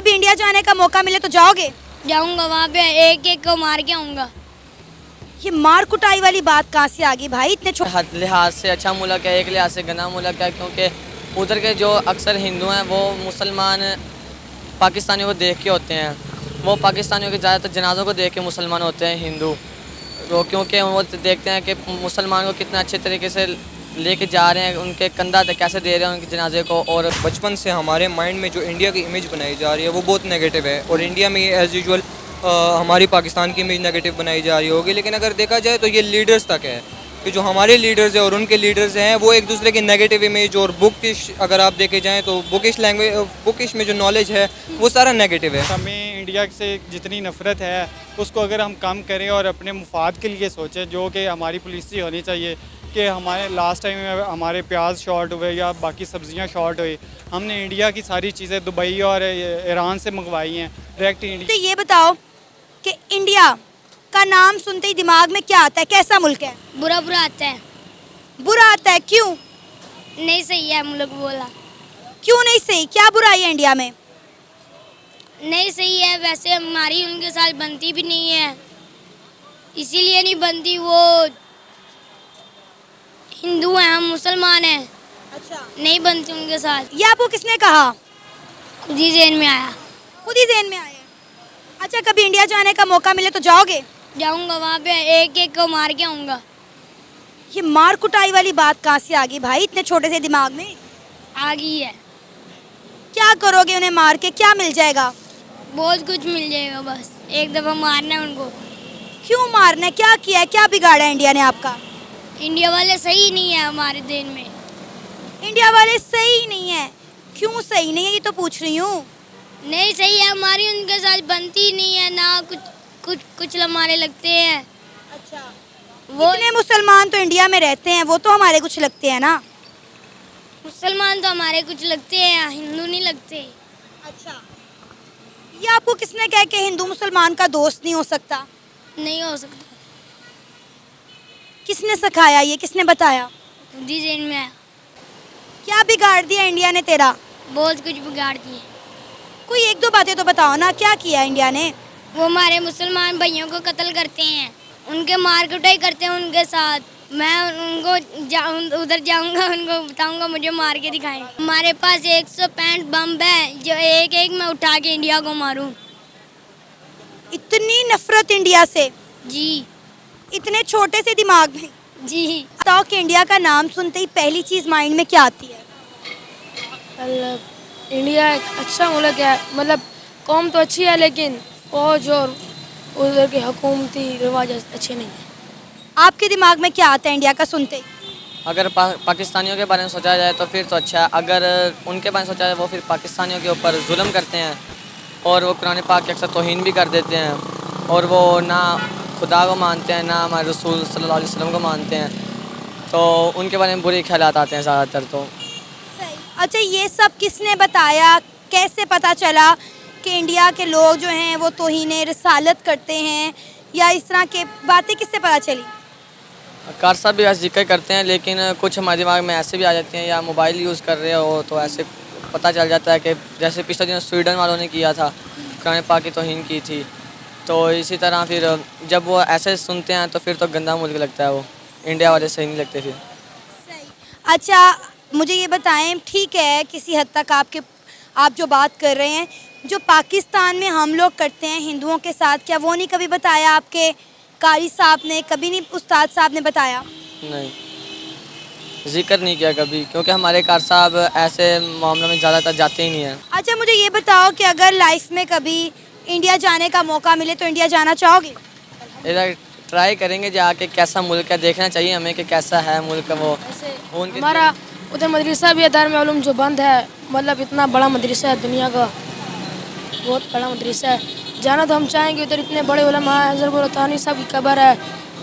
कभी इंडिया जाने का मौका मिले तो जाओगे? जाऊंगा, वहाँ पे एक एक को मार के आऊंगा। ये मार कुटाई वाली बात कहाँ से आ गई भाई? इतने छोटे हर लिहाज से अच्छा मुल्क है, एक लिहाज से गना मुल्क है, क्योंकि उधर के जो अक्सर हिंदू हैं वो मुसलमान पाकिस्तानियों को देख के होते हैं। वो पाकिस्तानियों के ज़्यादातर जनाज़ों को देख के मुसलमान होते हैं हिंदू, तो क्योंकि वो देखते हैं कि मुसलमान को कितना अच्छे तरीके से लेके जा रहे हैं, उनके कंधा तक कैसे दे रहे हैं उनके जनाजे को। और बचपन से हमारे माइंड में जो इंडिया की इमेज बनाई जा रही है वो बहुत नेगेटिव है, और इंडिया में एज़ यूजुअल हमारी पाकिस्तान की इमेज नेगेटिव बनाई जा रही होगी। लेकिन अगर देखा जाए तो ये लीडर्स तक है कि जो हमारे लीडर्स हैं और उनके लीडर्स हैं वो एक दूसरे की नेगेटिव इमेज और बुकिश, अगर आप देखे जाएँ तो बुकिश लैंग्वेज, बुकिश में जो नॉलेज है वो सारा नेगेटिव है। हमें इंडिया से जितनी नफ़रत है उसको अगर हम कम करें और अपने मुफाद के लिए सोचें, जो कि हमारी पॉलिसी होनी चाहिए कि हमारे लास्ट टाइम में हमारे प्याज शॉर्ट हुए या बाकी सब्जियां शॉर्ट हुई, हमने इंडिया की सारी चीज़ें दुबई और ईरान से मंगवाई हैं डायरेक्ट इंडिया। तो ये बताओ कि इंडिया का नाम सुनते ही दिमाग में क्या आता है? कैसा मुल्क है? बुरा बुरा आता है, बुरा आता है, क्यों? नहीं सही है मुल्क बोला। क्यों नहीं सही? क्या बुराई है इंडिया में? नहीं सही है, वैसे हमारी उनके साथ बनती भी नहीं है, इसीलिए नहीं बनती। वो हिंदू हैं, हम मुसलमान हैं, अच्छा, नहीं बनती उनके साथ। ये आपको किसने कहा? खुद ही ज़हन में आया। खुद ही ज़हन में आया। अच्छा, कभी इंडिया जाने का मौका मिले तो जाओगे? जाऊंगा, वहाँ पे एक एक को मार के आऊंगा। ये मार कुटाई वाली बात कहाँ से आ गई भाई इतने छोटे से दिमाग में? आ गई है, क्या करोगे उन्हें मार के? क्या मिल जाएगा? बहुत कुछ मिल जाएगा, बस एक दफ़ा मारना है उनको। क्यों मारना है? क्या किया है? क्या बिगाड़ा है इंडिया ने आपका? इंडिया वाले सही नहीं है हमारे देश में। इंडिया वाले सही नहीं है? क्यों सही नहीं है, ये तो पूछ रही हूँ। नहीं सही है, हमारी उनके साथ बनती नहीं है ना, कुछ हमारे लगते हैं। अच्छा, वो इतने मुसलमान तो इंडिया में रहते हैं, वो तो हमारे कुछ लगते हैं ना। मुसलमान तो हमारे कुछ लगते हैं, हिंदू नहीं लगते। अच्छा, ये आपको किसने कहा कि हिंदू मुसलमान का दोस्त नहीं हो सकता? नहीं हो सकता, किसने सिखाया? ये किसने बताया? खुद ही ज़हन में आया। क्या बिगाड़ दिया इंडिया ने तेरा? बहुत कुछ बिगाड़ दिए। कोई एक दो बातें तो बताओ ना, क्या किया इंडिया ने? वो हमारे मुसलमान भाइयों को कत्ल करते हैं, उनके मार कुटाई करते हैं उनके साथ। मैं उनको उधर जाऊंगा, उनको बताऊंगा मुझे मार के दिखाएं। हमारे पास 165 बम है जो एक एक मैं उठा के इंडिया को मारूं। इतनी नफरत इंडिया से? जी इतने छोटे से दिमाग में? जी। बताओ कि इंडिया का नाम सुनते ही पहली चीज़ माइंड में क्या आती है? मतलब इंडिया एक अच्छा मुल्क है, मतलब कौम तो अच्छी है लेकिन फौज और उधर के हुकूमती रिवाज अच्छे नहीं हैं। आपके दिमाग में क्या आता है इंडिया का सुनते ही? अगर पाकिस्तानियों के बारे में सोचा जाए तो फिर तो अच्छा है, अगर उनके बारे में सोचा जाए वो फिर पाकिस्तानियों के ऊपर जुल्म करते हैं और वो कुरान पाक के अक्सर तौहीन भी कर देते हैं, और वो ना खुदा को मानते हैं ना हमारे रसूल सल्लल्लाहु अलैहि वसल्लम को मानते हैं, तो उनके बारे में बुरे ख्यालात आते हैं ज़्यादातर। तो सही। अच्छा, ये सब किसने बताया? कैसे पता चला कि इंडिया के लोग जो हैं वो तौहीन रिसालत करते हैं, या इस तरह के बातें किससे पता चली? कार साहब भी ऐसे जिक्र करते हैं, लेकिन कुछ हमारे दिमाग में ऐसे भी आ जाते हैं या मोबाइल यूज़ कर रहे हो तो ऐसे पता चल जाता है कि जैसे पिछले दिन स्वीडन वालों ने किया था, कुरान पाक की तौहीन की थी, तो इसी तरह फिर जब वो ऐसे सुनते हैं तो फिर तो गंदा मुल्क लगता है, वो इंडिया वाले सही नहीं लगते फिर। सही। अच्छा, मुझे ये बताएं, ठीक है किसी हद तक आप जो बात कर रहे हैं, जो पाकिस्तान में हम लोग करते हैं हिंदुओं के साथ, क्या वो नहीं कभी बताया आपके कारी साहब ने? कभी नहीं उस्ताद साहब ने बताया? नहीं, जिक्र नहीं किया कभी, क्योंकि हमारे कार साहब ऐसे मामलों में ज़्यादातर जाते ही नहीं हैं। अच्छा, मुझे ये बताओ कि अगर लाइफ में कभी इंडिया जाने का मौका मिले तो इंडिया जाना चाहोगे? इधर ट्राई करेंगे जाके, कैसा मुल्क है देखना चाहिए हमें कि कैसा है मुल्क वो। उनके हमारा उधर मदरसा भी है, दारुल उलूम जो बंद है, मतलब इतना बड़ा मदरसा है, दुनिया का बहुत बड़ा मदरसा है। जाना तो हम चाहेंगे उधर, इतने बड़े उलमा हैं, हज़रत बुरतानी साहब की कब्र है,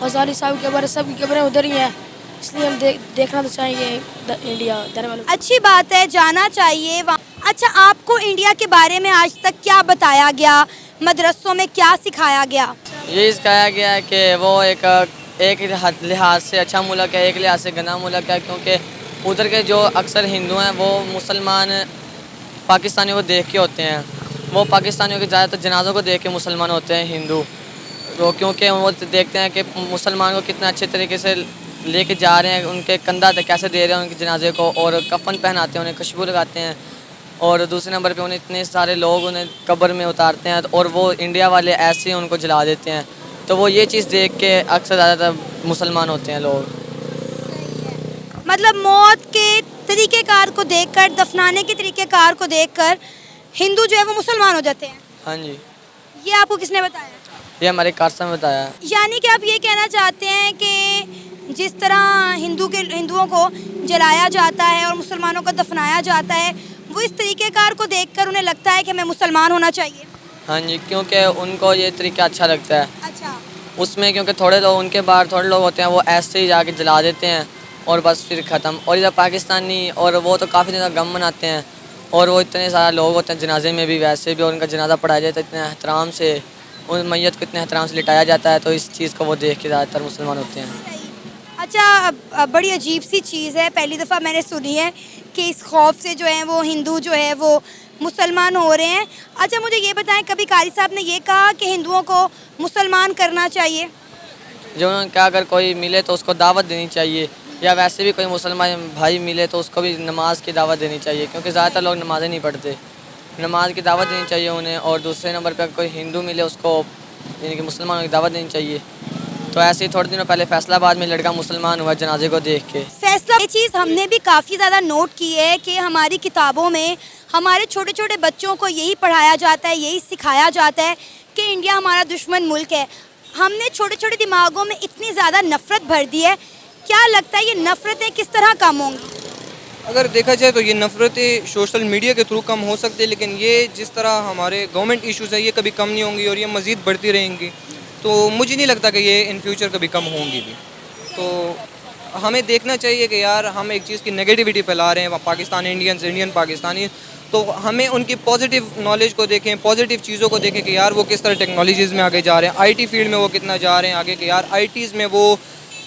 गज़ाली साहब की कब्र है, सब की कब्रें उधर ही हैं, इसलिए हम देखना तो चाहेंगे इंडिया दारुल उलूम। अच्छी बात है, जाना चाहिए वहाँ। अच्छा, आपको इंडिया के बारे में आज तक क्या बताया गया? मदरसों में क्या सिखाया गया? ये सिखाया गया है कि वो एक लिहाज से अच्छा मुल्क है, एक लिहाज से गना मुल्क है, क्योंकि उधर के जो अक्सर हिंदू हैं वो मुसलमान पाकिस्तानियों को देख के होते हैं। वो पाकिस्तानियों के ज़्यादातर जनाज़ों को देख के मुसलमान होते हैं हिंदू, तो क्योंकि वो देखते हैं कि मुसलमान को कितना अच्छे तरीके से लेके जा रहे हैं, उनके कंधा तक कैसे दे रहे हैं उनके जनाजे को, और कफन पहनाते हैं, उन्हें खुशबू लगाते हैं, और दूसरे नंबर पे उन्हें इतने सारे लोग उन्हें कब्र में उतारते हैं, और वो इंडिया वाले ऐसे ही उनको जला देते हैं। तो वो ये चीज़ देख के अक्सर ज़्यादातर मुसलमान होते हैं लोग। मतलब मौत के तरीक़ेकार को देखकर, दफनाने के तरीक़ेकार को देखकर हिंदू जो है वो मुसलमान हो जाते हैं। हाँ जी, ये आपको किसने बताया? ये हमारे कारसा में बताया। यानी कि आप ये कहना चाहते हैं कि जिस तरह हिंदुओं को जलाया जाता है और मुसलमानों को दफनाया जाता है, वो इस तरीक़ेकार को देखकर उन्हें लगता है कि हमें मुसलमान होना चाहिए। हाँ जी, क्योंकि उनको ये तरीका अच्छा लगता है। अच्छा, उसमें क्योंकि थोड़े लोग, उनके बाहर थोड़े लोग होते हैं, वो ऐसे ही जाके जला देते हैं और बस फिर ख़त्म। और इधर पाकिस्तानी, और वो तो काफ़ी ज़्यादा गम मनाते हैं, और वो इतने सारे लोग होते हैं जनाजे में भी, वैसे भी, और उनका जनाजा पढ़ाया जाता है इतने एहतराम से, उन मैयत को इतने एहतराम से लिटाया जाता है, तो इस चीज़ को वो देख के ज़्यादातर मुसलमान होते हैं। सही। अच्छा, बड़ी अजीब सी चीज़ है, पहली दफ़ा मैंने सुनी है कि इस खौफ से जो है वो हिंदू जो है वो मुसलमान हो रहे हैं। अच्छा, मुझे ये बताएं, कभी कारी साहब ने ये कहा कि हिंदुओं को मुसलमान करना चाहिए? जो उन्होंने कहा अगर कोई मिले तो उसको दावत देनी चाहिए, या वैसे भी कोई मुसलमान भाई मिले तो उसको भी नमाज की दावत देनी चाहिए, क्योंकि ज़्यादातर लोग नमाज़ें नहीं पढ़ते। नमाज की दावत देनी चाहिए उन्हें, और दूसरे नंबर पर कोई हिंदू मिले उसको, यानी कि मुसलमानों की दावत देनी चाहिए। तो ऐसे ही थोड़े दिनों पहले फैसलाबाद में लड़का मुसलमान हुआ जनाजे को देख के। फैसला, ये चीज़ हमने भी काफ़ी ज़्यादा नोट की है कि हमारी किताबों में हमारे छोटे छोटे बच्चों को यही पढ़ाया जाता है, यही सिखाया जाता है कि इंडिया हमारा दुश्मन मुल्क है। हमने छोटे छोटे दिमागों में इतनी ज़्यादा नफ़रत भर दी है। क्या लगता है ये नफ़रतें किस तरह कम होंगी? अगर देखा जाए तो ये नफ़रतें सोशल मीडिया के थ्रू कम हो सकती है, लेकिन ये जिस तरह हमारे गवर्नमेंट इश्यूज़ है ये कभी कम नहीं होंगी, और ये मज़ीद बढ़ती रहेंगी। तो मुझे नहीं लगता कि ये इन फ्यूचर कभी कम होंगी भी। तो हमें देखना चाहिए कि यार हम एक चीज़ की नेगेटिविटी फैला रहे हैं, पाकिस्तानी इंडियंस, इंडियन पाकिस्तानी, तो हमें उनकी पॉजिटिव नॉलेज को देखें, पॉजिटिव चीज़ों को देखें कि यार वो किस तरह टेक्नोलॉजीज़ में आगे जा रहे हैं, आईटी फील्ड में वो कितना जा रहे हैं आगे, कि यार आईटीज़ में वो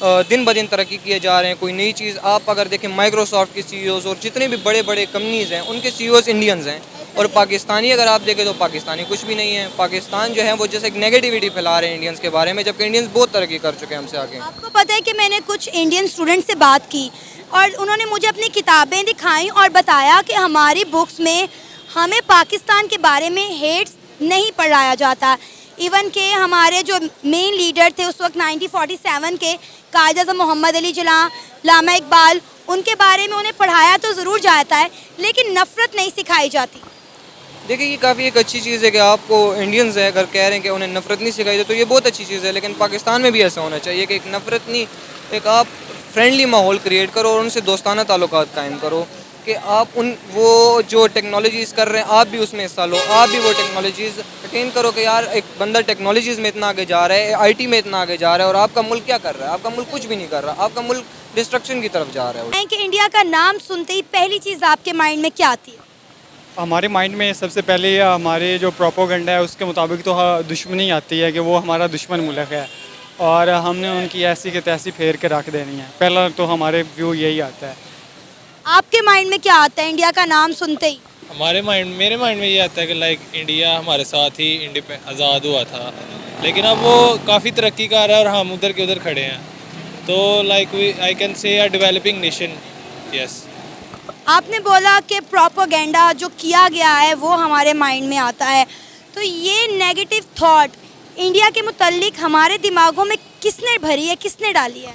दिन ब दिन तरक्की किए जा रहे हैं। कोई नई चीज़ आप अगर देखें, माइक्रोसॉफ्ट के सीईओज़ और जितने भी बड़े बड़े कंपनीज़ हैं उनके सीईओज़ इंडियंस हैं, और पाकिस्तानी अगर आप देखें तो पाकिस्तानी कुछ भी नहीं है। पाकिस्तान जो है वो जैसे एक नेगेटिविटी फैला रहे हैं इंडियंस के बारे में, जबकि इंडियंस बहुत तरक्की कर चुके हैं हमसे आगे। आपको पता है कि मैंने कुछ इंडियन स्टूडेंट से बात की और उन्होंने मुझे अपनी किताबें दिखाई और बताया कि हमारी बुक्स में हमें पाकिस्तान के बारे में हेट्स नहीं पढ़ाया जाता। इवन के हमारे जो मेन लीडर थे उस वक्त 1947 के, कायद आज़म मोहम्मद अली जिन्ना, लामा इकबाल, उनके बारे में उन्हें पढ़ाया तो ज़रूर जाता है, लेकिन नफ़रत नहीं सिखाई जाती। देखिए, ये काफ़ी एक अच्छी चीज़ है कि आपको इंडियंस है अगर कह रहे हैं कि उन्हें नफ़रत नहीं सिखाई जाती, तो ये बहुत अच्छी चीज़ है। लेकिन पाकिस्तान में भी ऐसा होना चाहिए कि एक नफ़रत नहीं, एक आप फ्रेंडली माहौल क्रिएट करो और उनसे दोस्ताना ताल्लुकात कायम करो, कि आप वो जो टेक्नोलॉजीज़ कर रहे हैं आप भी उसमें हिस्सा लो, आप भी वो टेक्नोलॉजीज़ अटेन करो, कि यार एक बंदा टेक्नोलॉजीज़ में इतना आगे जा रहा है, आईटी में इतना आगे जा रहा है, और आपका मुल्क क्या कर रहा है? आपका मुल्क कुछ भी नहीं कर रहा, आपका मुल्क डिस्ट्रक्शन की तरफ जा रहा है। कि इंडिया का नाम सुनते ही पहली चीज़ आपके माइंड में क्या आती है? हमारे माइंड में सबसे पहले हमारे जो प्रोपोगंडा है उसके मुताबिक तो दुश्मनी आती है कि वो हमारा दुश्मन मुल्क है और हमने उनकी ऐसी के तैसी फेर के रख देनी है। पहला तो हमारे व्यू यही आता है। आपके माइंड में क्या आता है इंडिया का नाम सुनते ही? मेरे माइंड में ये आता है कि लाइक इंडिया हमारे साथ ही आज़ाद हुआ था, लेकिन अब वो काफ़ी तरक्की कर रहा है और हम उधर के उधर खड़े हैं, तो like I can say a developing nation. Yes, आपने बोला कि प्रोपोगेंडा जो किया गया है वो हमारे माइंड में आता है, तो ये नेगेटिव थॉट इंडिया के मुतल्लिक हमारे दिमागों में किसने भरी है, किसने डाली है?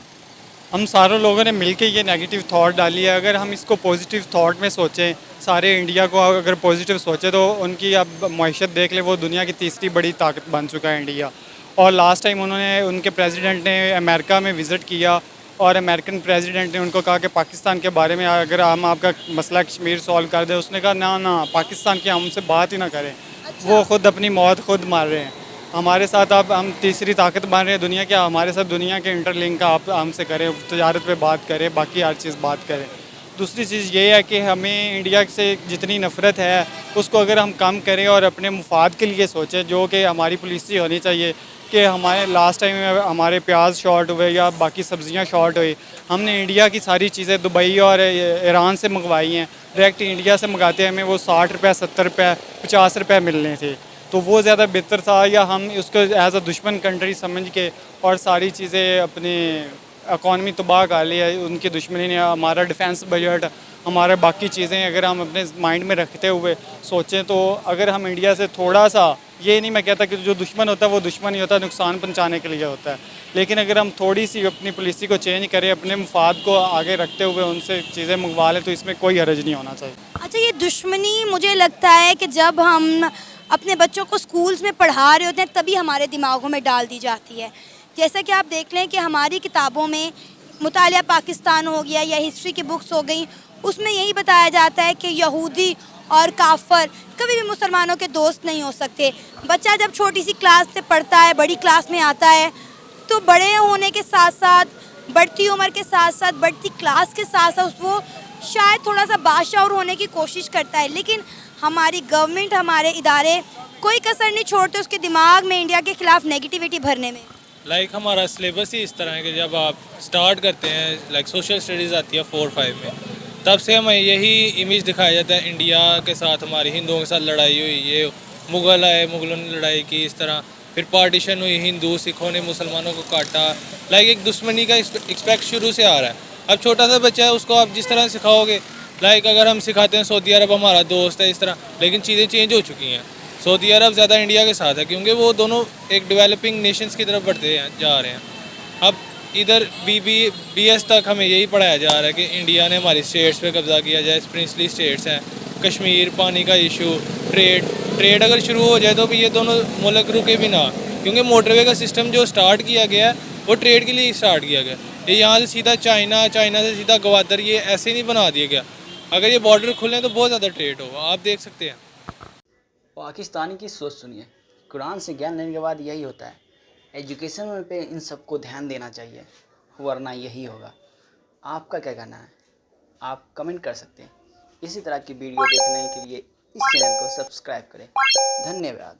हम सारे लोगों ने मिलके ये नेगेटिव थॉट डाली है। अगर हम इसको पॉजिटिव थॉट में सोचें, सारे इंडिया को अगर पॉजिटिव सोचें, तो उनकी अब मईशत देख ले, वो दुनिया की तीसरी बड़ी ताकत बन चुका है इंडिया। और लास्ट टाइम उनके प्रेसिडेंट ने अमेरिका में विज़िट किया और अमेरिकन प्रेसिडेंट ने उनको कहा कि पाकिस्तान के बारे में अगर हम आपका मसला कश्मीर सॉल्व कर दें, उसने कहा ना पाकिस्तान की हमसे बात ही ना करें। वो ख़ुद अपनी मौत खुद मार रहे हैं। हमारे साथ आप हम तीसरी ताकत बन रहे हैं दुनिया के, हमारे साथ दुनिया के इंटरलिंक का आप हमसे करें, तजारत पे बात करें, बाकी हर चीज़ बात करें। दूसरी चीज़ ये है कि हमें इंडिया से जितनी नफ़रत है उसको अगर हम कम करें और अपने मुफाद के लिए सोचें, जो कि हमारी पॉलिसी होनी चाहिए कि हमारे लास्ट टाइम हमारे प्याज शॉर्ट हुए या बाकी सब्ज़ियाँ शॉर्ट हुई, हमने इंडिया की सारी चीज़ें दुबई और ईरान से मंगवाई हैं। डायरेक्ट इंडिया से मंगाते हमें वो 60 रुपये 70 रुपये 50 रुपये मिलने थे, तो वो ज़्यादा बेहतर था। या हम उसको एज अ दुश्मन कंट्री समझ के और सारी चीज़ें अपनी इकॉनमी तबाह कर ली है, उनकी दुश्मनी ने हमारा डिफेंस बजट, हमारा बाकी चीज़ें अगर हम अपने माइंड में रखते हुए सोचें, तो अगर हम इंडिया से थोड़ा सा, ये नहीं मैं कहता कि जो दुश्मन होता है वो दुश्मन ही होता है, नुकसान पहुंचाने के लिए होता है, लेकिन अगर हम थोड़ी सी अपनी पॉलिसी को चेंज करें, अपने मुफाद को आगे रखते हुए उनसे चीज़ें मंगवा लें, तो इसमें कोई हरज नहीं होना चाहिए। अच्छा, ये दुश्मनी मुझे लगता है कि जब हम अपने बच्चों को स्कूल्स में पढ़ा रहे होते हैं तभी हमारे दिमागों में डाल दी जाती है। जैसा कि आप देख लें कि हमारी किताबों में मुतालिया पाकिस्तान हो गया या हिस्ट्री की बुक्स हो गई, उसमें यही बताया जाता है कि यहूदी और काफर कभी भी मुसलमानों के दोस्त नहीं हो सकते। बच्चा जब छोटी सी क्लास से पढ़ता है, बड़ी क्लास में आता है, तो बड़े होने के साथ साथ, बढ़ती उम्र के साथ साथ, बढ़ती क्लास के साथ साथ वो शायद थोड़ा सा बाशऊर होने की कोशिश करता है, लेकिन हमारी गवर्नमेंट, हमारे इदारे कोई कसर नहीं छोड़ते उसके दिमाग में इंडिया के खिलाफ नेगेटिविटी भरने में। लाइक हमारा सिलेबस ही इस तरह है कि जब आप स्टार्ट करते हैं, लाइक सोशल स्टडीज़ आती है 4-5 में, तब से हमें यही इमेज दिखाया जाता है इंडिया के साथ हमारी हिंदुओं के साथ लड़ाई हुई, ये मुग़ल आए, मुग़लों ने लड़ाई की, इस तरह फिर पार्टीशन हुई, हिंदू सिखों ने मुसलमानों को काटा। लाइक एक दुश्मनी का एक्सपेक्ट शुरू से आ रहा है। अब छोटा सा बच्चा है, उसको आप जिस तरह सिखाओगे, लाइक अगर हम सिखाते हैं सऊदी अरब हमारा दोस्त है इस तरह, लेकिन चीज़ें चेंज हो चुकी हैं। सऊदी अरब ज़्यादा इंडिया के साथ है क्योंकि वो दोनों एक डेवलपिंग नेशंस की तरफ बढ़ते हैं जा रहे हैं। अब इधर BS तक हमें यही पढ़ाया जा रहा है कि इंडिया ने हमारी स्टेट्स पे कब्ज़ा किया जाए, प्रिंसली स्टेट्स हैं, कश्मीर, पानी का इशू, ट्रेड अगर शुरू हो जाए तो भी ये दोनों मुल्क रुके भी ना, क्योंकि मोटरवे का सिस्टम जो स्टार्ट किया गया है वो ट्रेड के लिए स्टार्ट किया गया। ये यहाँ से सीधा चाइना से सीधा गवादर, ये ऐसे नहीं बना दिया गया। अगर ये बॉर्डर खुलें तो बहुत ज़्यादा ट्रेड होगा, आप देख सकते हैं। पाकिस्तानी की सोच सुनिए, कुरान से ज्ञान लेने के बाद यही होता है। एजुकेशन में पे इन सबको ध्यान देना चाहिए, वरना यही होगा। आपका क्या कहना है? आप कमेंट कर सकते हैं। इसी तरह की वीडियो देखने के लिए इस चैनल को सब्सक्राइब करें। धन्यवाद।